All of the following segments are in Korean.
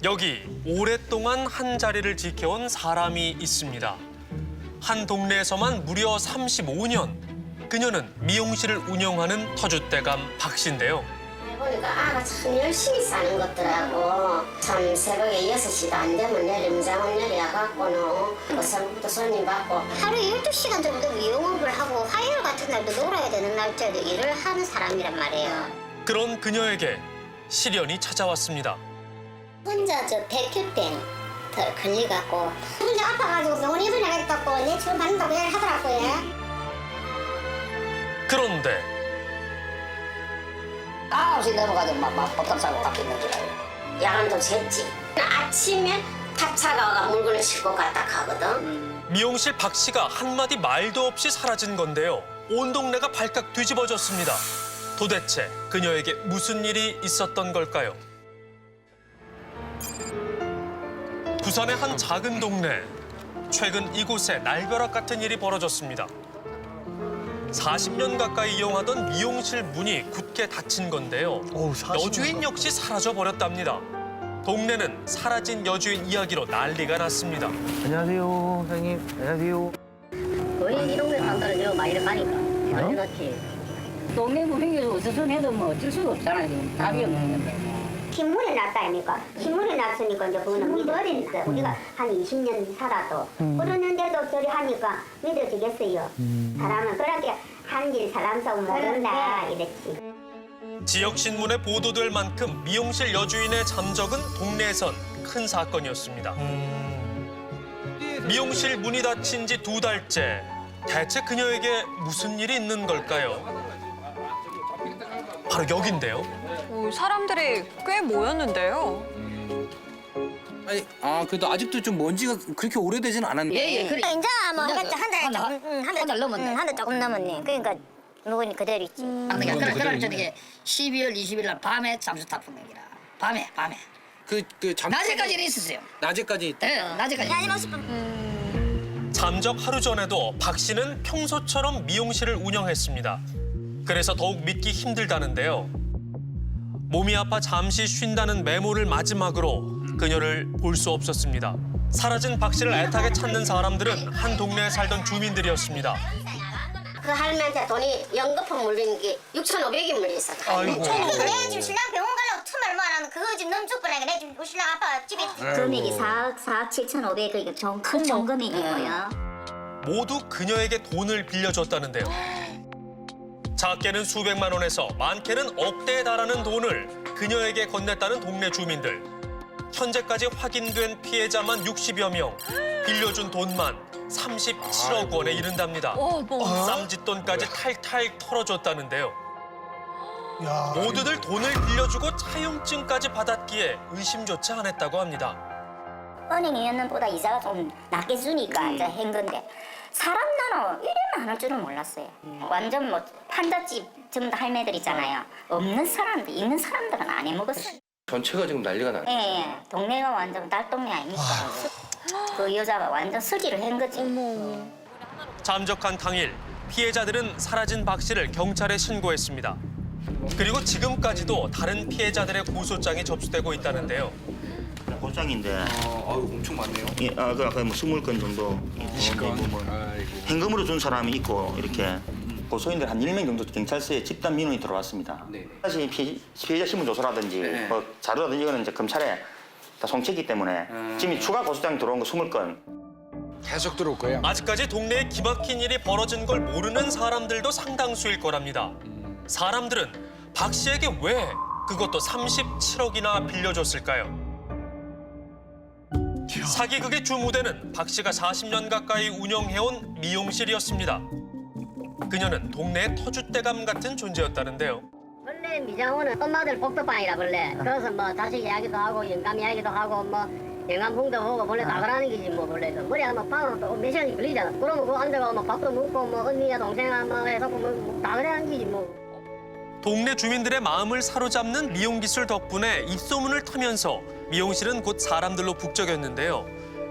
여기 오랫동안 한 자리를 지켜온 사람이 있습니다. 한 동네에서만 무려 35년. 그녀는 미용실을 운영하는 터줏대감 박 씨인데요. 보니까 아가 참 열심히 사는 것더라고. 참 새벽에 6시도 안 되면 내일 무장을 내려갖고는 어서부터 손님 받고 하루에 12시간 정도 미용업을 하고 화요일 같은 날도 놀아야 되는 날짜도 일을 하는 사람이란 말이에요. 그런 그녀에게 시련이 찾아왔습니다. 혼자 저 백혈병 걸려갖고 혼자 아파가지고 병원 입원해야겠다고 내 치료 받는다고 얘기를 하더라고요. 그런데 9시 넘어가도 막 법답사고 바뀌는 줄 알고. 야간도 쟀지. 아침에 탑차가 와가 물건을 싣고 갔다 가거든. 미용실 박 씨가 한마디 말도 없이 사라진 건데요. 온 동네가 발칵 뒤집어졌습니다. 도대체 그녀에게 무슨 일이 있었던 걸까요? 부산의 한 작은 동네. 최근 이곳에 날벼락 같은 일이 벌어졌습니다. 40년 가까이 이용하던 미용실 문이 굳게 닫힌 건데요. 여주인 역시 사라져버렸답니다. 동네는 사라진 여주인 이야기로 난리가 났습니다. 안녕하세요, 사장님. 안녕하세요. 거의 이 동네 사람들은 여기 많이 가니까. 많이 넣지. 동네 분위기에서 어수선해도 뭐 어쩔 수가 없잖아요. 지금 답이 없는 건데. 흰물이 났다 아닙니까? 흰물이 났으니까 이제 그거는 믿어버리니까 우리가 한 20년 살아도 그러는데도 저리 하니까 믿어지겠어요. 사람은 그렇게 한 일 사람사고 모른다 이랬지. 지역 신문에 보도될 만큼 미용실 여주인의 잠적은 동네에선 큰 사건이었습니다. 미용실 문이 닫힌 지 2달째. 대체 그녀에게 무슨 일이 있는 걸까요? 바로 여긴데요. 사람들이 꽤 모였는데요. 아니, 그래도 아직도 좀 먼지가 그렇게 오래되진 않았는데. 예, 그래. 이제 뭐 이제 한 달 넘었네. 한 달 조금 넘었네. 그러니까 물건이 그대로 있지. 그러니까 그날 저녁에 12월 20일 날 밤에 잠수 타풍 얘기라. 밤에. 낮에까지는 있었어요. 낮에까지. 예, 낮에까지. 잠적 하루 전에도 박 씨는 평소처럼 미용실을 운영했습니다. 그래서 더욱 믿기 힘들다는데요. 몸이 아파 잠시 쉰다는 메모를 마지막으로 그녀를 볼 수 없었습니다. 사라진 박 씨를 애타게 찾는 사람들은 한 동네에 살던 주민들이었습니다. 그 할머니한테 돈이 연거품 물린 게 6,500이 물렸어. 아이고. 내 지금 신랑 병원 가려고 틈을 모아놨는 그거 지금 넘죽 뻔하게 내 지금 신랑 아빠 집에 금액이 4억 7,500 그러니까 큰 정금액이고요. 모두 그녀에게 돈을 빌려줬다는데요. 작게는 수백만 원에서 많게는 억대에 달하는 돈을 그녀에게 건넸다는 동네 주민들. 현재까지 확인된 피해자만 60여 명, 빌려준 돈만 37억 원에 이른답니다. 쌈짓돈까지 탈탈 털어줬다는데요. 모두들 돈을 빌려주고 차용증까지 받았기에 의심조차 안 했다고 합니다. 은행이었는보다 이자가 좀 낮게 주니까 이제 한 건데 사람 나눠 이래 많을 줄은 몰랐어요. 완전 뭐 판잣집 전부 다 할매들 있잖아요. 없는 사람들, 있는 사람들은 안 해먹었어요. 전체가 지금 난리가 나요. 예, 동네가 완전 달동네 아닙니까? 그 여자가 완전 서기를 한 거지. 잠적한 당일 피해자들은 사라진 박 씨를 경찰에 신고했습니다. 그리고 지금까지도 다른 피해자들의 고소장이 접수되고 있다는데요. 고장인데 아유, 엄청 많네요. 예, 그 아까 뭐 20건 정도 현금으로 준 사람이 있고 이렇게 고소인들 한 1명 정도 경찰서에 집단 민원이 들어왔습니다. 네. 사실 피해자 신문 조서라든지 네. 뭐 자료라든지 이거는 이제 검찰에 다 송치했기 때문에 지금 추가 고소장이 들어온 거 20건. 계속 들어올 거야. 아직까지 동네에 기막힌 일이 벌어진 걸 모르는 사람들도 상당수일 거랍니다. 사람들은 박 씨에게 왜 그것도 37억이나 빌려줬을까요? 사기극의 주무대는 박 씨가 40년 가까이 운영해온 미용실이었습니다. 그녀는 동네의 터줏대감 같은 존재였다는데요. 원래 미장원은 엄마들 복덕방이라 원래. 그래서 뭐 자식 이야기도 하고 영감 이야기도 하고 뭐 영감풍도 하고 원래 다 그러는 게지 뭐 원래. 머리 아마 밥으로 또 몇 시간이 걸리잖아. 그러면 그 앉아가 뭐 밥도 먹고 뭐 언니야 동생아 뭐 해서 뭐다 그러는 게지 뭐. 동네 주민들의 마음을 사로잡는 미용 기술 덕분에 입소문을 타면서 미용실은 곧 사람들로 북적였는데요.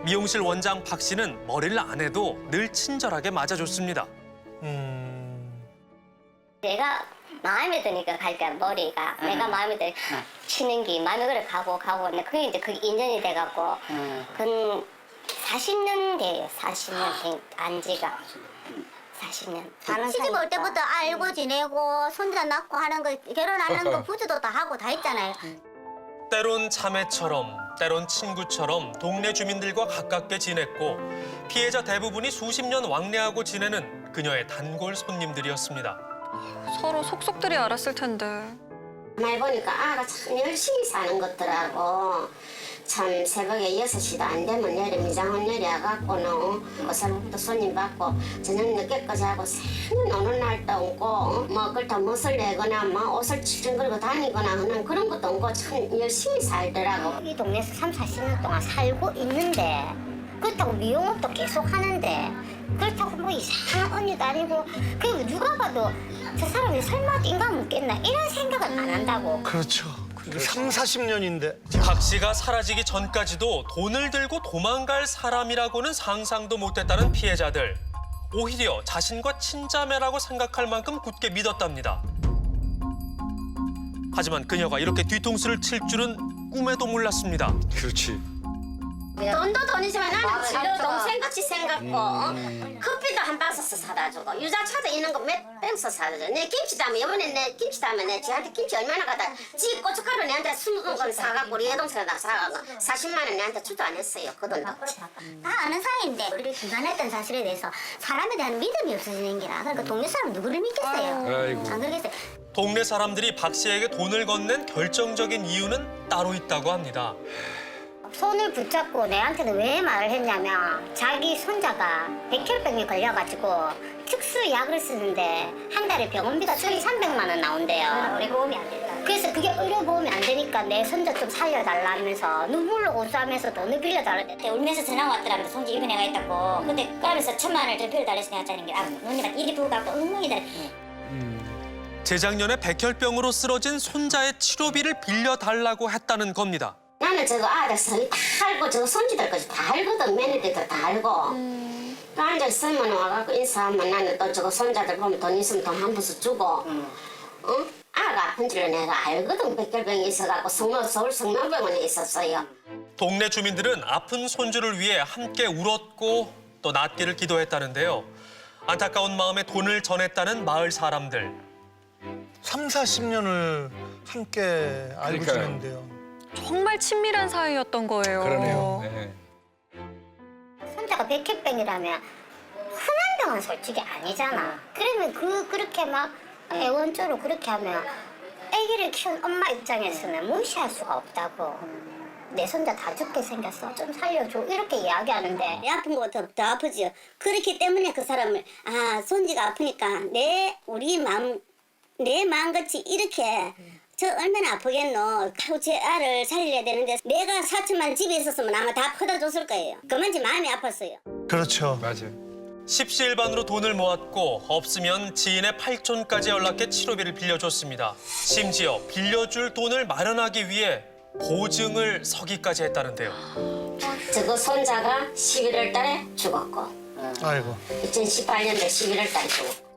미용실 원장 박 씨는 머리를 안 해도 늘 친절하게 맞아줬습니다. 내가 마음에 드니까 갈까 머리가 내가 마음에 드니까 치는 게 마음에 그래 가고 근데 그게 이제 그게 인연이 돼갖고 그건 40년 돼요. 40년 된 안지가 40년. 시집 올 때부터 알고 지내고 손자 낳고 하는 거 결혼하는 거 부주도 다 하고 다 했잖아요. 때론 자매처럼, 때론 친구처럼 동네 주민들과 가깝게 지냈고 피해자 대부분이 수십 년 왕래하고 지내는 그녀의 단골 손님들이었습니다. 서로 속속들이 알았을 텐데. 말 보니까 아가 참 열심히 사는 것더라고. 참 새벽에 6시도 안 되면 내려 미장원 내려가갖고는 고사부터 손님 받고 저녁 늦게까지 하고 새는 오는 날도 없고 뭐 그렇다 멋을 내거나 뭐 옷을 찌른거리고 다니거나 하는 그런 것도 없고 참 열심히 살더라고. 이 동네에서 3, 40년 동안 살고 있는데 그렇다고 미용업도 계속 하는데 그렇다고 뭐 이상한 언니도 아니고 그 누가 봐도 저 사람이 설마 인간 묻겠나 이런 생각은 안 한다고. 그렇죠. 3, 40년인데. 박 씨가 사라지기 전까지도 돈을 들고 도망갈 사람이라고는 상상도 못했다는 피해자들. 오히려 자신과 친자매라고 생각할 만큼 굳게 믿었답니다. 하지만 그녀가 이렇게 뒤통수를 칠 줄은 꿈에도 몰랐습니다. 그렇지. 돈도 돈이지만 나는 지금 동생같이 생각고 커피도 한 박스 사다 주고 유자차도 있는 거 몇 병서 사다 줘. 내 김치 담에 이번에 내 김치 담에 내 지한테 김치 얼마나 갖다 지 고춧가루 내한테 20건 사갖고 우리 여동생에다 사갖고 40만 원 내한테 주도 안 했어요. 그 돈도. 다 아는 사이인데 우리를 기관했던 사실에 대해서 사람에 대한 믿음이 없어지는 게라. 그러니까 동네 사람 누구를 믿겠어요? 아이고. 안 그러겠어요? 동네 사람들이 박 씨에게 돈을 건넨 결정적인 이유는 따로 있다고 합니다. 손을 붙잡고 내한테는 왜 말을 했냐면 자기 손자가 백혈병에 걸려가지고 특수약을 쓰는데 한 달에 병원비가 1,300만 원 나온대요. 의료보험이 안 된다. 그래서 그게 의료보험이 안 되니까 내 손자 좀 살려달라 하면서 눈물로 호소하면서 돈을 빌려달라. 그때 울면서 전화 왔더라면서 손주 입원해가 있다고. 근데 그러면서 1,000만 원을 더 빌려달래서 내가 짜는 게 누님한테 이리 부고 갖고 엉망이다. 재작년에 백혈병으로 쓰러진 손자의 치료비를 빌려달라고 했다는 겁니다. 나는 저거 아들 성이 다 알고 저거 손주들까지 다 알거든. 며느리들 다 알고. 또 앉아있으면 와갖고 인사하면 나는 또 저거 손자들 보면 돈 있으면 돈 한 푼씩 주고 아가 아픈 줄을 내가 알거든. 백혈병이 있어갖고 서울 성남병원에 있었어요. 동네 주민들은 아픈 손주를 위해 함께 울었고 또 낫기를 기도했다는데요. 안타까운 마음에 돈을 전했다는 마을 사람들. 3, 40년을 함께 알고 그러니까요. 지냈는데요. 정말 친밀한 사이였던 거예요. 그러네요. 네. 손자가 백혈병이라면 흔한 병은 솔직히 아니잖아. 그러면 그렇게 막 애원조로 그렇게 하면 아기를 키운 엄마 입장에서는 무시할 수가 없다고. 내 손자 다 죽게 생겼어. 좀 살려줘. 이렇게 이야기하는데 내 아픈 거보다 더 아프지요. 그렇기 때문에 그 사람을 손지가 아프니까 내 마음같이 이렇게 저 얼마나 아프겠노. 제 알을 살려야 되는데 내가 4천만 원 집에 있었으면 아마 다 퍼다 줬을 거예요. 그만치 마음이 아팠어요. 그렇죠. 맞아요. 십시일반으로 돈을 모았고 없으면 지인의 팔촌까지 연락해 치료비를 빌려줬습니다. 심지어 빌려줄 돈을 마련하기 위해 보증을 서기까지 했다는데요. 저거 손자가 11월 달에 죽었고 아이고. 2018년도 11월 달에 죽었고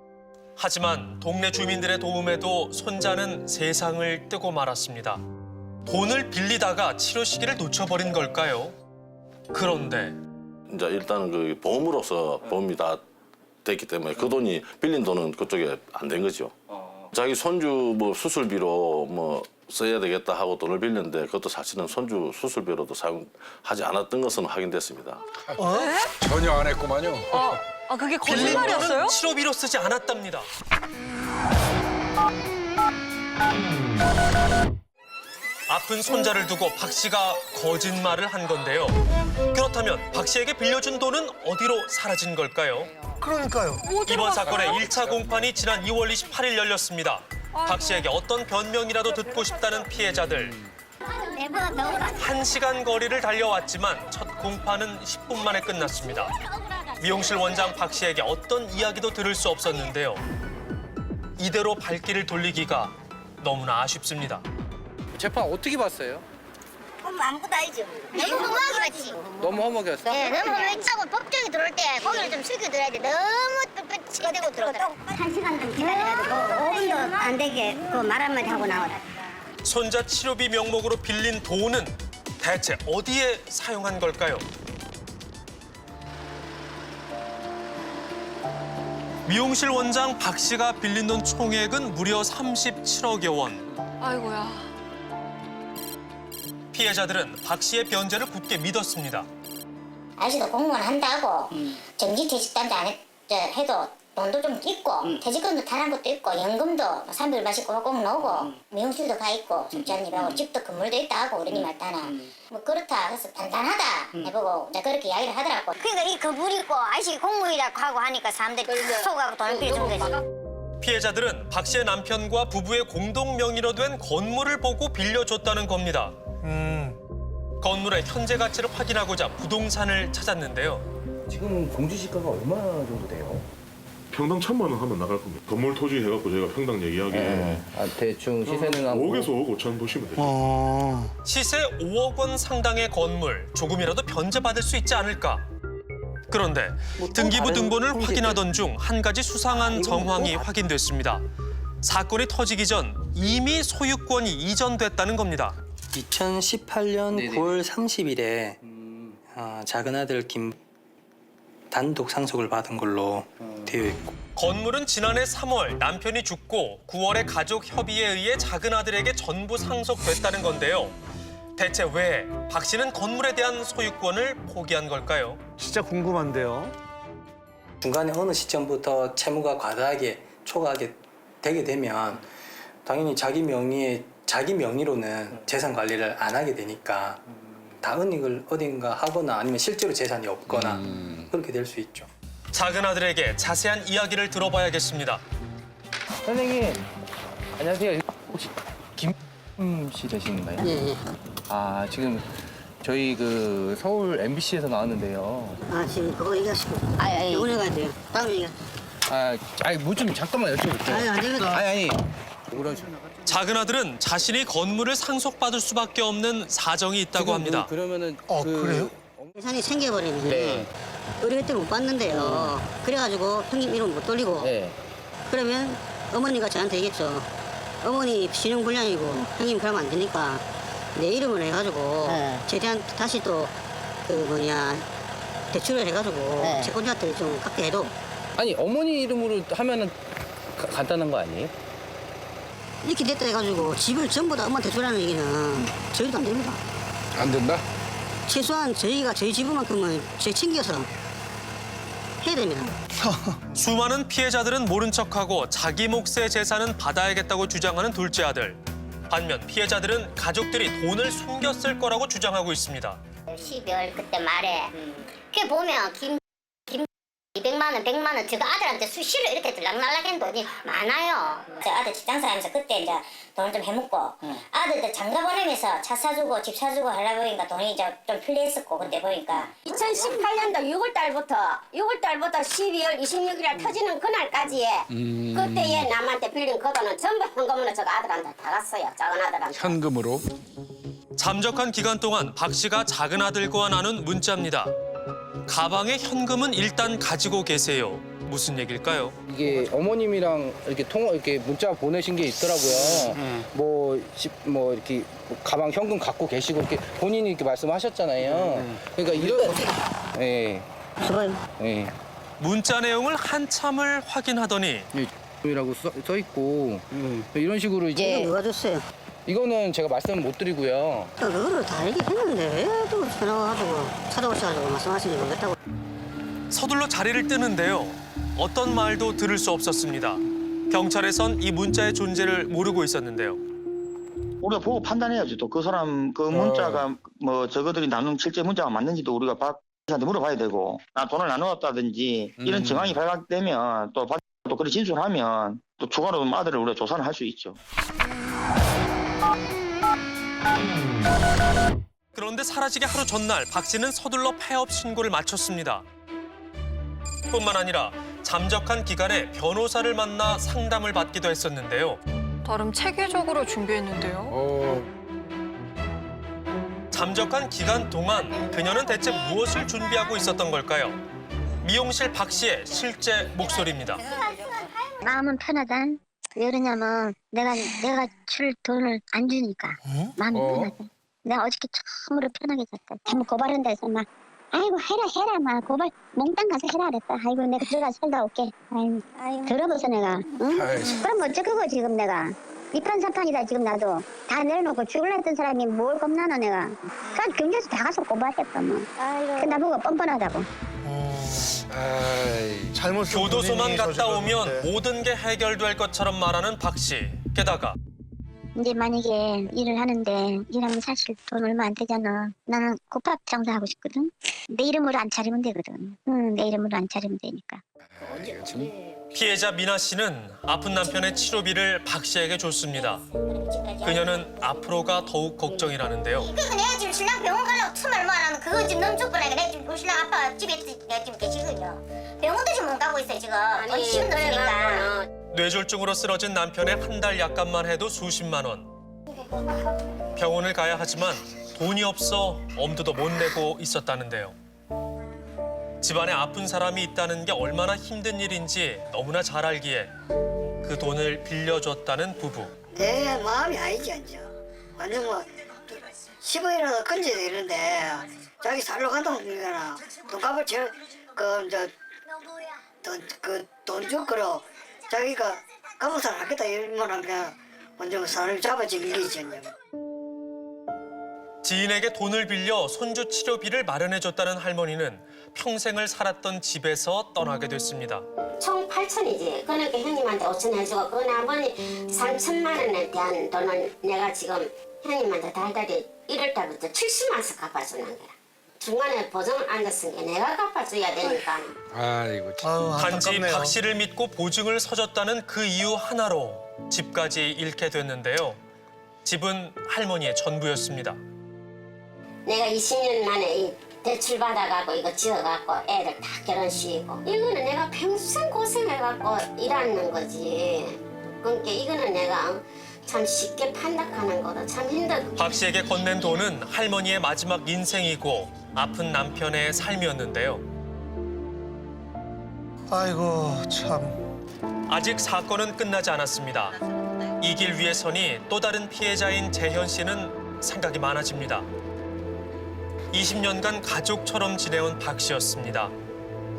하지만 동네 주민들의 도움에도 손자는 세상을 뜨고 말았습니다. 돈을 빌리다가 치료 시기를 놓쳐버린 걸까요? 그런데 이제 일단은 그 보험으로서 보험이 다 됐기 때문에 그 돈이 빌린 돈은 그쪽에 안 된 거죠. 자기 손주 뭐 수술비로 뭐 써야 되겠다 하고 돈을 빌렸는데 그것도 사실은 손주 수술비로도 사용하지 않았던 것은 확인됐습니다. 전혀 안 했구만요. 그게 빌린 거짓말이었어요? 돈은 치료비로 쓰지 않았답니다. 아픈 손자를 두고 박 씨가 거짓말을 한 건데요. 그렇다면 박 씨에게 빌려준 돈은 어디로 사라진 걸까요? 그러니까요. 이번 사건의 1차 공판이 지난 2월 28일 열렸습니다. 박 씨에게 어떤 변명이라도 듣고 싶다는 피해자들. 1시간 거리를 달려왔지만 첫 공판은 10분 만에 끝났습니다. 미용실 원장 박 씨에게 어떤 이야기도 들을 수 없었는데요. 이대로 발길을 돌리기가 너무나 아쉽습니다. 재판 어떻게 봤어요? 아무것도 아니죠. 너무 허무하지. 너무 허무하겠어. 네, 너무 허무했다고 법정에 들어올 때 고개를 좀 숙여 들어야 돼. 너무 찌대고 들어오더라. 1시간 좀 기다려가지고 5분도 안 되게 그 말 한마디 하고 나오더라. 손자 치료비 명목으로 빌린 돈은 대체 어디에 사용한 걸까요? 미용실 원장 박 씨가 빌린 돈 총액은 무려 37억여 원. 아이고야. 피해자들은 박 씨의 변제를 굳게 믿었습니다. 아저씨도 공무원 한다고 정기퇴직단도 안 해도 돈도 좀 있고 퇴직금도 타는 것도 있고 연금도 300을 마시고 꼭 나오고 미용실도 가 있고 숙자님하고 집도 건물도 있다 하고 우리 님 할따나 뭐 그렇다 해서 단단하다 해보고 이제 그렇게 이야기를 하더라고. 그러니까 이 거불 있고 아저씨 공무원이라고 하고 하니까 사람들이 속하고 돈을 빌려준 거지. 피해자들은 박 씨의 남편과 부부의 공동 명의로 된 건물을 보고 빌려줬다는 겁니다. 건물의 현재 가치를 확인하고자 부동산을 찾았는데요. 지금 공시지가가 얼마 정도 돼요? 평당 1,000만 원 하면 나갈 겁니다. 건물 토지 해갖고 저희가 평당 얘기하기에 대충 시세는 한 5억에서 5억 5천 보시면 돼요. 시세 5억 원 상당의 건물, 조금이라도 변제받을 수 있지 않을까? 그런데 등기부 등본을 확인하던 중 한 가지 수상한 정황이 확인됐습니다. 사건이 터지기 전 이미 소유권이 이전됐다는 겁니다. 2018년 9월 30일에 작은 아들 김 단독 상속을 받은 걸로 되어 있고, 건물은 지난해 3월 남편이 죽고 9월에 가족 협의에 의해 작은 아들에게 전부 상속됐다는 건데요. 대체 왜 박 씨는 건물에 대한 소유권을 포기한 걸까요? 진짜 궁금한데요. 중간에 어느 시점부터 채무가 과다하게 초과하게 되게 되면 당연히 자기 명의로는 재산 관리를 안 하게 되니까 다은익을 어딘가 하거나 아니면 실제로 재산이 없거나 그렇게 될 수 있죠. 작은 아들에게 자세한 이야기를 들어봐야겠습니다. 선생님, 안녕하세요. 혹시 김 씨 되시는가요? 예. 아, 지금 저희 그 서울 MBC에서 나왔는데요. 아, 지금 그거 얘기하시고. 아니. 오늘 가야 돼요. 다음 얘기. 아니 뭐 좀 잠깐만 여쭤볼게요. 아니, 안 됩니다. 아니. 그러죠. 작은 아들은 자신이 건물을 상속받을 수밖에 없는 사정이 있다고 합니다. 그러면은 그래요? 재산이 생겨버리면 네. 의료 혜택을 못 받는데요. 그래가지고 형님 이름 못 돌리고 네. 그러면 어머니가 저한테 얘기했죠. 어머니 신용불량이고 형님 그러면 안 되니까 내 이름을 해가지고 최대한 다시 또 대출을 해가지고 채권자한테 좀 깎게 해도. 아니 어머니 이름으로 하면은 간단한 거 아니에요? 이렇게 됐다 해가지고 집을 전부 다 엄마 대출하는 얘기는 저희도 안 됩니다. 안 된다? 최소한 저희가 저희 집만큼은 저희 챙겨서 해야 됩니다. 수많은 피해자들은 모른 척하고 자기 몫의 재산은 받아야겠다고 주장하는 둘째 아들. 반면 피해자들은 가족들이 돈을 숨겼을 거라고 주장하고 있습니다. 12월 그때 말에 그게 보면 김 200만 원, 100만 원 저거 아들한테 수시로 이렇게 들락날락한 돈이 많아요. 저 아들 직장사 하면서 그때 이제 돈을 좀 해먹고 아들들 장가 보내면서 차 사주고 집 사주고 하려고 보니까 돈이 이제 좀 필요했었고 그때 보니까 2018년도 6월달부터 12월 26일에 터지는 그날까지에 그때에 남한테 빌린 그 돈은 전부 현금으로 저 아들한테 다 갔어요. 작은 아들한테. 현금으로? 잠적한 기간 동안 박 씨가 작은 아들과 나눈 문자입니다. 가방에 현금은 일단 가지고 계세요. 무슨 얘기일까요? 이게 어머님이랑 이렇게 문자 보내신 게 있더라고요. 뭐 이렇게 가방 현금 갖고 계시고 이렇게 본인이 이렇게 말씀하셨잖아요. 그러니까 이런 예. 예. 문자 내용을 한참을 확인하더니 이라고 써 있고 이런 식으로 이제 누가 줬어요? 이거는 제가 말씀을 못 드리고요. 그거를 다 얘기했는데 왜 또 전화 와가지고 찾아오셔가지고 말씀하시는지 모르겠다고. 서둘러 자리를 뜨는데요. 어떤 말도 들을 수 없었습니다. 경찰에선 이 문자의 존재를 모르고 있었는데요. 우리가 보고 판단해야지. 또 그 사람 그 문자가 뭐 저거들이 나눈 실제 문자가 맞는지도 우리가 박 씨한테 물어봐야 되고, 나 돈을 나누었다든지 이런 정황이 발각되면 또 그렇게 진술하면 또 추가로 아들을 우리가 조사를 할 수 있죠. 그런데 사라지기 하루 전날 박 씨는 서둘러 폐업 신고를 마쳤습니다. 뿐만 아니라 잠적한 기간에 변호사를 만나 상담을 받기도 했었는데요. 나름 체계적으로 준비했는데요. 잠적한 기간 동안 그녀는 대체 무엇을 준비하고 있었던 걸까요? 미용실 박 씨의 실제 목소리입니다. 마음은 편하다. 왜 그러냐면 내가 줄 돈을 안 주니까 마음이 편하다. 내가 어저께 처음으로 편하게 잤다. 잘못 고발한다 해서 막 아이고 해라 막 고발 몽땅 가서 해라 그랬다. 아이고 내가 들어가서 살다 올게. 아이고 들어보서 내가 응? 그럼 어쩌고 지금 내가 이판사판이다 지금 나도 다 내려놓고 죽을라 했던 사람이 뭘 겁나노 내가. 그래서 경찰서 다 가서 고발했다 뭐. 그 나보고 뻔뻔하다고. 잘못 쓴 교도소만 본인이 갔다 오면 저질렀는데. 모든 게 해결될 것처럼 말하는 박 씨. 게다가 이제 만약에 일을 하는데 일하면 사실 돈 얼마 안 되잖아. 나는 국밥 장사하고 싶거든. 내 이름으로 안 차리면 되거든. 내 이름으로 안 차리면 되니까. 피해자 미나 씨는 아픈 남편의 치료비를 박 씨에게 줬습니다. 그녀는 앞으로가 더욱 걱정이라는데요. 그러니까 내가 지금 신랑 병원 가려고 틈을 말하는 그거 지금 너무 족보라니까 내가 지금 우리 신랑 아빠 집에 내가 지금 계시거든요. 병원도 지금 못 가고 있어요 지금. 시간도 없으니까. 뇌졸중으로 쓰러진 남편의 한 달 약값만 해도 수십만 원. 병원을 가야 하지만 돈이 없어 엄두도 못 내고 있었다는데요. 집안에 아픈 사람이 있다는 게 얼마나 힘든 일인지 너무나 잘 알기에 그 돈을 빌려줬다는 부부. 내 마음이 아니지 않죠. 완전 뭐 10원이라도 건져야 되는데 자기 살러 간다고 그러잖아. 돈값을 돈 줄거로 자기가 감옥살 하겠다 이러면 그냥 완전 사람이 잡아지는 게 있지 않냐. 지인에게 돈을 빌려 손주 치료비를 마련해줬다는 할머니는 평생을 살았던 집에서 떠나게 됐습니다. 총 8천이지. 그러니까 형님한테 5천 해주고 그 나머지 3천만 원에 대한 돈은 내가 지금 형님한테 달달이 1월 달부터 70만 원씩 갚아주는 거야. 중간에 보증을 안 줬으니까 내가 갚아줘야 되니까. 아이고. 단지 안타깝네요. 박 씨를 믿고 보증을 서줬다는 그 이유 하나로 집까지 잃게 됐는데요. 집은 할머니의 전부였습니다. 내가 20년 만에 이 대출 받아갖고 이거 지어갖고 애들 다 결혼시키고 이거는 내가 평생 고생해갖고 일하는 거지. 그러니까 이거는 내가 참 쉽게 판단하는 거라 참 힘들고. 박 씨에게 건넨 돈은 할머니의 마지막 인생이고 아픈 남편의 삶이었는데요. 아이고 참. 아직 사건은 끝나지 않았습니다. 이 길 위에 서니 또 다른 피해자인 재현 씨는 생각이 많아집니다. 20년간 가족처럼 지내온 박 씨였습니다.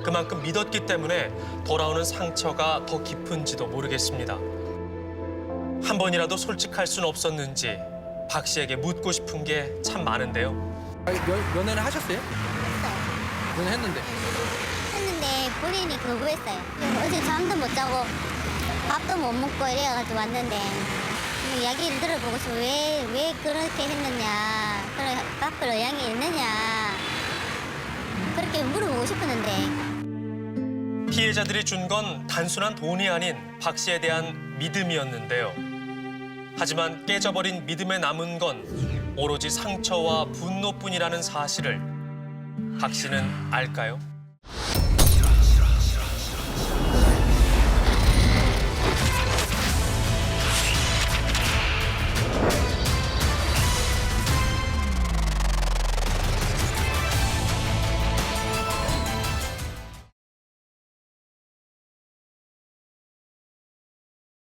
그만큼 믿었기 때문에 돌아오는 상처가 더 깊은지도 모르겠습니다. 한 번이라도 솔직할 순 없었는지 박 씨에게 묻고 싶은 게 참 많은데요. 연애는 하셨어요? 연애했는데. 했는데 본인이 거부했어요. 어제 잠도 못 자고 밥도 못 먹고 이래가지고 왔는데 이야기를 들어보고 싶어. 왜 그렇게 했느냐, 바꿀 의향이 있느냐 그렇게 물어보고 싶었는데. 피해자들이 준 건 단순한 돈이 아닌 박 씨에 대한 믿음이었는데요. 하지만 깨져버린 믿음에 남은 건 오로지 상처와 분노뿐이라는 사실을 박 씨는 알까요?